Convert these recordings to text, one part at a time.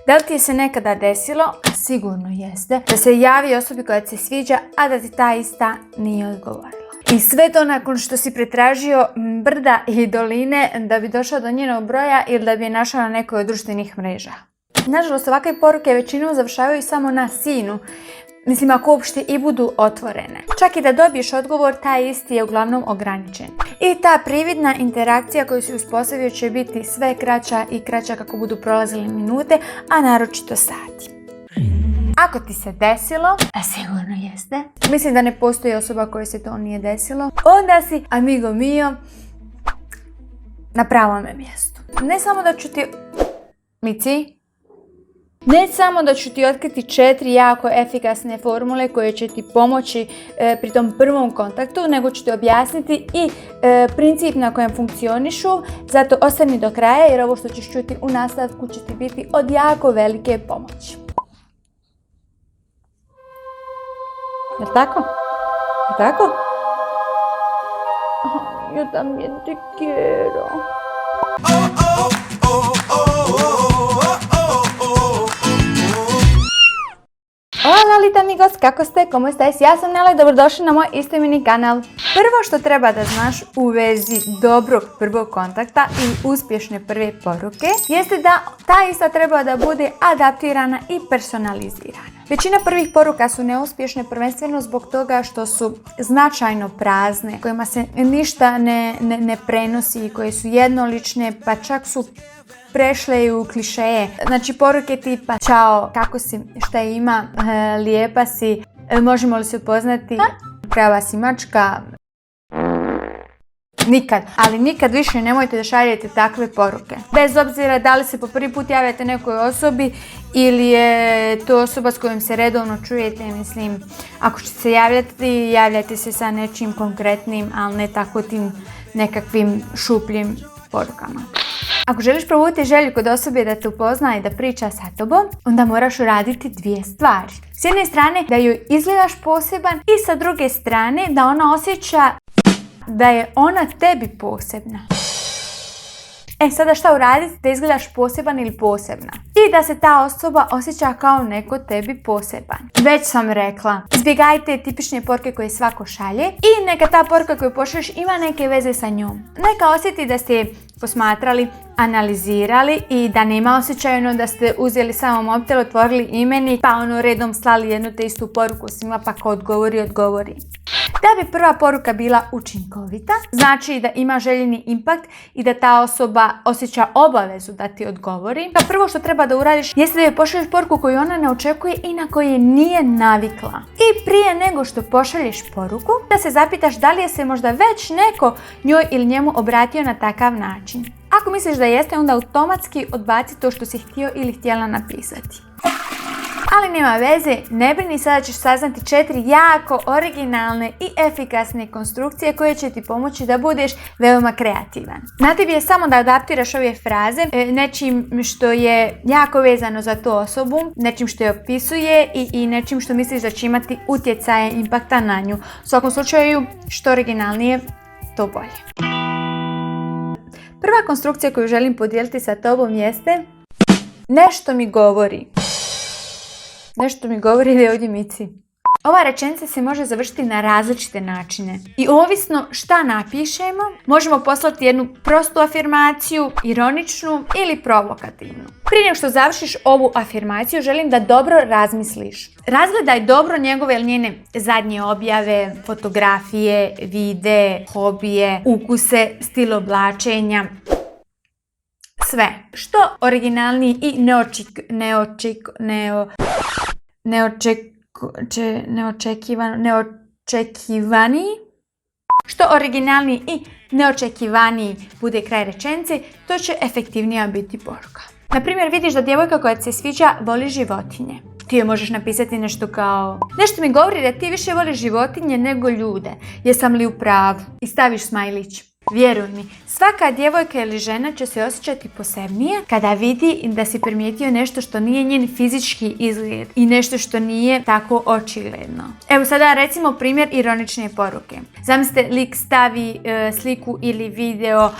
Da li ti je se nekada desilo, a sigurno jeste, da se javi osobi koja ti se sviđa, a da ti ta ista nije odgovorila? I sve to nakon što si pretražio brda i doline da bi došao do njenog broja ili da bi je našao na nekoj od društvenih mreža. Nažalost, ovakve poruke većinom završavaju samo na sinu. Mislim, ako uopšte i budu otvorene. Čak i da dobiješ odgovor, taj isti je uglavnom ograničen. I ta prividna interakcija koju si uspostavio će biti sve kraća i kraća kako budu prolazile minute, a naročito sati. Ako ti se desilo, a sigurno jeste, mislim da ne postoji osoba kojoj se to nije desilo, onda si, amigo mio, na pravome mjestu. Ne samo da ću ti... Mici? Ne samo da ću ti otkriti 4 jako efikasne formule koje će ti pomoći pri tom prvom kontaktu, nego ću ti objasniti i princip na kojem funkcionišu, zato ostani do kraja jer ovo što ćeš čuti u nastavku će ti biti od jako velike pomoći. Jel' tako? Jel' tako? Oh, yo también te quiero. Hola Lita amigos, kako ste? Como estáis? Ja sam Nela i dobrodošli na moj istoimeni kanal. Prvo što treba da znaš u vezi dobrog prvog kontakta i uspješne prve poruke jeste da ta ista treba da bude adaptirana i personalizirana. Većina prvih poruka su neuspješne prvenstveno zbog toga što su značajno prazne, kojima se ništa ne prenosi, koje su jednolične, pa čak su prešle i u klišeje. Znači poruke tipa čao, kako si, šta ima, lijepa si, možemo li se upoznati, prava si mačka. Nikad, ali nikad više nemojte da šaljete takve poruke. Bez obzira da li se po prvi put javljate nekoj osobi ili je to osoba s kojom se redovno čujete, mislim, ako ćete se javljati, javljajte se sa nečim konkretnim, ali ne tako tim nekakvim šupljim porukama. Ako želiš probuditi želju kod osobe da te upozna i da priča sa tobom, onda moraš uraditi 2 stvari. S jedne strane da joj izgledaš poseban i sa druge strane da ona osjeća da je ona tebi posebna. Sada šta uraditi da izgledaš poseban ili posebna? I da se ta osoba osjeća kao neko tebi poseban. Već sam rekla, izbjegajte tipične poruke koje svako šalje i neka ta poruka koju pošalješ ima neke veze sa njom. Neka osjeti da ste posmatrali, analizirali i da nema osjećajno da ste uzeli samo mobitel, otvorili imenik pa redom slali jednu te istu poruku svima pa ko odgovori. Da bi prva poruka bila učinkovita, znači da ima željeni impakt i da ta osoba osjeća obavezu da ti odgovori. Pa prvo što treba da uradiš jeste da joj pošalješ poruku koju ona ne očekuje i na koju je nije navikla. I prije nego što pošalješ poruku, da se zapitaš da li je se možda već neko njoj ili njemu obratio na takav način. Ako misliš da jeste, onda automatski odbaci to što si htio ili htjela napisati. Ali nema veze, ne brini, sada ćeš saznati 4 jako originalne i efikasne konstrukcije koje će ti pomoći da budeš veoma kreativan. Na tebi je samo da adaptiraš ove fraze nečim što je jako vezano za tu osobu, nečim što je opisuje i nečim što misliš da će imati utjecaje, impakta na nju. U svakom slučaju, što originalnije, to bolje. Prva konstrukcija koju želim podijeliti sa tobom jeste nešto mi govori. Nešto mi govori da je ovdje Mici. Ova rečenica se može završiti na različite načine. I ovisno šta napišemo, možemo poslati jednu prostu afirmaciju, ironičnu ili provokativnu. Prije nego što završiš ovu afirmaciju, želim da dobro razmisliš. Razgledaj dobro njegove ili njene zadnje objave, fotografije, videe, hobije, ukuse, stil oblačenja. Sve. Što originalniji i neočekivaniji. Što originalniji i neočekivaniji bude kraj rečenice, to će efektivnija biti poruka. Na primjer, vidiš da djevojka koja ti se sviđa voli životinje. Ti joj možeš napisati nešto kao: nešto mi govori da ti više voliš životinje nego ljude. Jesam li u pravu? I staviš smajlić. Vjeruj mi, Svaka djevojka ili žena će se osjećati posebnije kada vidi da si primijetio nešto što nije njen fizički izgled i nešto što nije tako očigledno. Evo sada recimo primjer ironične poruke. Zamislite, lik stavi sliku ili video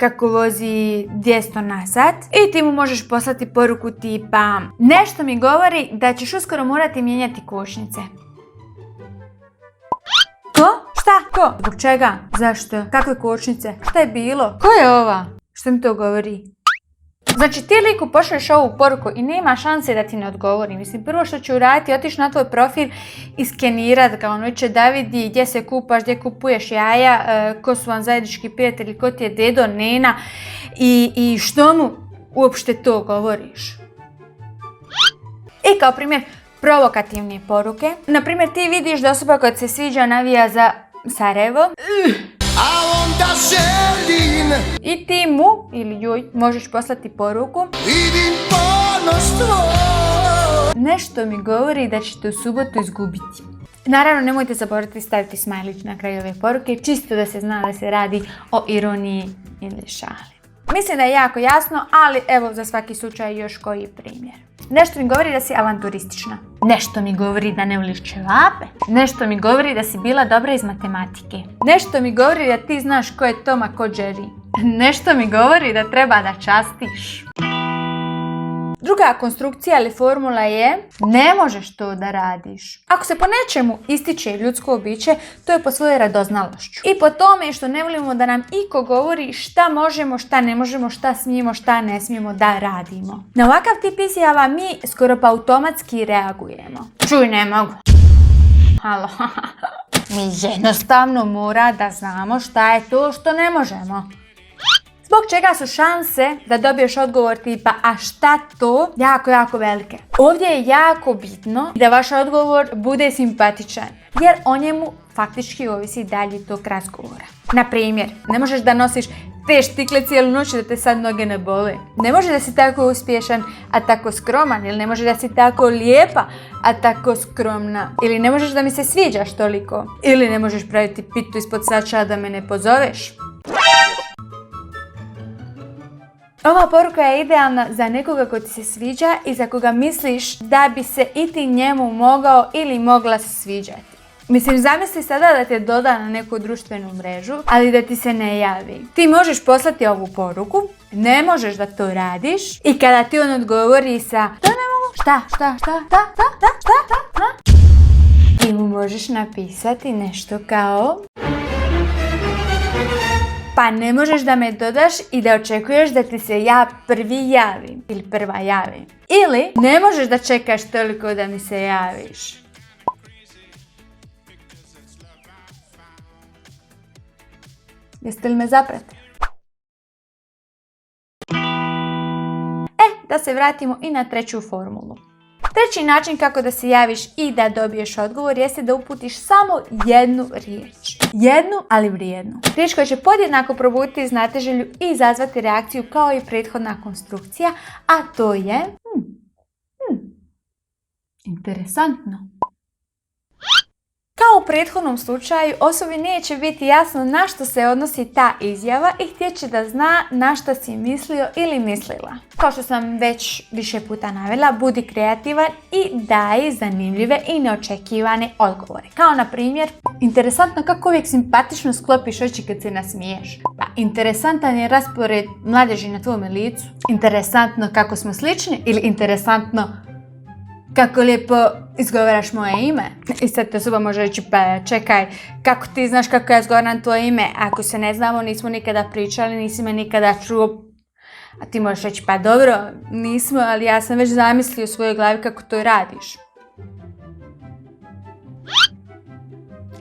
kako vozi 200 na sat i ti mu možeš poslati poruku tipa: nešto mi govori da ćeš uskoro morati mijenjati kočnice. Ko? Šta? Ko? Zbog čega? Zašto? Kakve kočnice? Šta je bilo? Ko je ova? Što mi to govori? Znači ti liku pošalješ ovu poruku i nema šanse da ti ne odgovori. Mislim, prvo što ću uraditi, otići na tvoj profil i skenirati ga, ono će da vidi gdje se kupaš, gdje kupuješ jaja, ko su vam zajednički prijatelji, ko ti je dedo, nena i što mu uopšte to govoriš. I kao primjer provokativne poruke. Naprimjer, ti vidiš da osoba koja se sviđa navija za Sarajevo. A onda želim I ti mu ili joj možeš poslati poruku: vidim ponos tvoj. nešto mi govori da ćete u subotu izgubiti. Naravno, nemojte zaboraviti staviti smajlić na kraju ove poruke, čisto da se zna da se radi o ironiji ili šali. Mislim da je jako jasno, ali evo za svaki slučaj još koji primjer. Nešto mi govori da si avanturistična. Nešto mi govori da ne voliš ćevape. Nešto mi govori da si bila dobra iz matematike. Nešto mi govori da ti znaš ko je Tom, a ko Jerry. Nešto mi govori da treba da častiš. Druga konstrukcija ili formula je: ne možeš to da radiš. Ako se po nečemu ističe ljudsko biće, to je po svojoj radoznalošću. I po tome što ne volimo da nam iko govori šta možemo, šta ne možemo, šta smijemo, šta ne smijemo da radimo. Na ovakav tip izjava mi skoro pa automatski reagujemo. Čuj, ne mogu. Halo. Mi jednostavno mora da znamo šta je to što ne možemo. Zbog čega su šanse da dobiješ odgovor tipa a šta to jako velike. Ovdje je jako bitno da vaš odgovor bude simpatičan, jer o njemu faktički ovisi dalje tog razgovora. Na primjer, ne možeš da nosiš te štikle cijelu noć da te sad noge ne bole. Ne može da si tako uspješan, a tako skroman. Ili ne može da si tako lijepa, a tako skromna. Ili ne možeš da mi se sviđaš toliko. Ili ne možeš praviti pitu ispod sača da me ne pozoveš. Ova poruka je idealna za nekoga ko ti se sviđa i za koga misliš da bi se i ti njemu mogao ili mogla se sviđati. Mislim, zamisli sada da te doda na neku društvenu mrežu, ali da ti se ne javi. Ti možeš poslati ovu poruku, ne možeš da to radiš i kada ti on odgovori sa to ne mogu, šta, ti mu možeš napisati nešto kao: pa ne možeš da me dodaš i da očekuješ da ti se ja prvi javim ili prva javim. Ili ne možeš da čekaš toliko da mi se javiš. Jeste li me zapratili? Da se vratimo i na treću formulu. Treći način kako da se javiš i da dobiješ odgovor jeste da uputiš samo jednu riječ. Jednu, ali vrijednu. Riječ koja će podjednako probuditi znatiželju i izazvati reakciju kao i prethodna konstrukcija, a to je interesantno. Kao u prethodnom slučaju, osobi neće biti jasno na što se odnosi ta izjava i htjeće da zna na što si mislio ili mislila. Kao što sam već više puta navela, budi kreativan i daj zanimljive i neočekivane odgovore. Kao na primjer, interesantno kako uvijek simpatično sklopiš oči kad se nasmiješ. Pa interesantan je raspored mladeži na tvome licu. Interesantno kako smo slični ili interesantno kako lijepo izgovaraš moje ime. I sad te osoba može reći, pa čekaj, kako ti znaš kako ja izgovaram tvoje ime? Ako se ne znamo, nismo nikada pričali, nisi me nikada čuo. A ti možeš reći, pa dobro, nismo, ali ja sam već zamislio u svojoj glavi kako to radiš.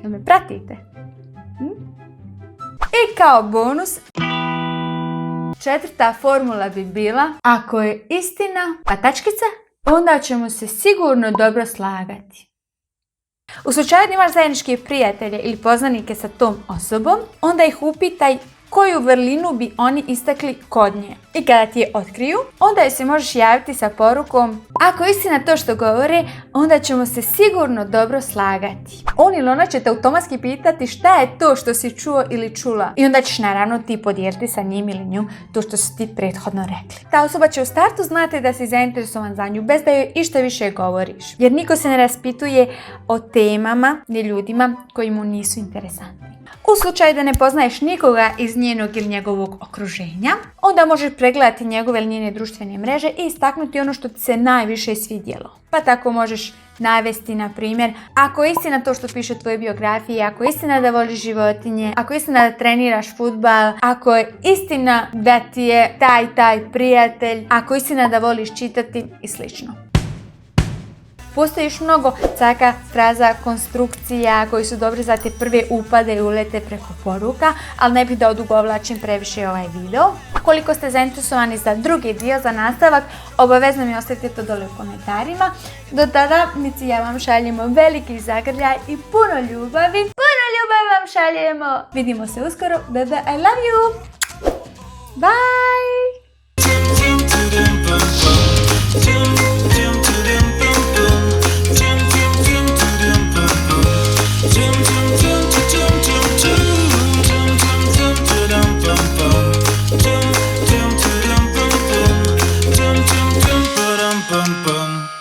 Jel me pratite? I kao bonus, četvrta formula bi bila, ako je istina, pa tačkica, onda ćemo se sigurno dobro slagati. U slučaju da imaš zajedničke prijatelje ili poznanike sa tom osobom, onda ih upitaj koju vrlinu bi oni istakli kod nje. I kada ti je otkriju, onda joj se možeš javiti sa porukom: ako je istina to što govore, onda ćemo se sigurno dobro slagati. On ili ona će te automatski pitati šta je to što si čuo ili čula. I onda ćeš naravno ti podijeliti sa njim ili njom to što si ti prethodno rekli. Ta osoba će u startu znati da si zainteresovan za nju bez da joj išta više govoriš. Jer niko se ne raspituje o temama ni ljudima koji mu nisu interesantni. U slučaju da ne poznaješ nikoga iz njenog ili njegovog okruženja, onda možeš pregledati njegove ili njene društvene mreže i istaknuti ono što ti se najviše svidjelo. Pa tako možeš navesti, na primjer, ako je istina to što piše u tvojoj biografiji, ako je istina da voliš životinje, ako je istina da treniraš fudbal, ako je istina da ti je taj prijatelj, ako je istina da voliš čitati i slično. Postoji još mnogo caka, fraza, konstrukcija koji su dobri za te prve upade i ulete preko poruka, ali ne bih da odugovlačim previše ovaj video. Koliko ste zainteresovani za drugi dio, za nastavak, obavezno mi ostavite to dole u komentarima. Do tada, Mici, ja vam šaljemo veliki zagrljaj i puno ljubavi. Puno ljubavi vam šaljemo. Vidimo se uskoro. Bebe, I love you. Bye. Bum bum.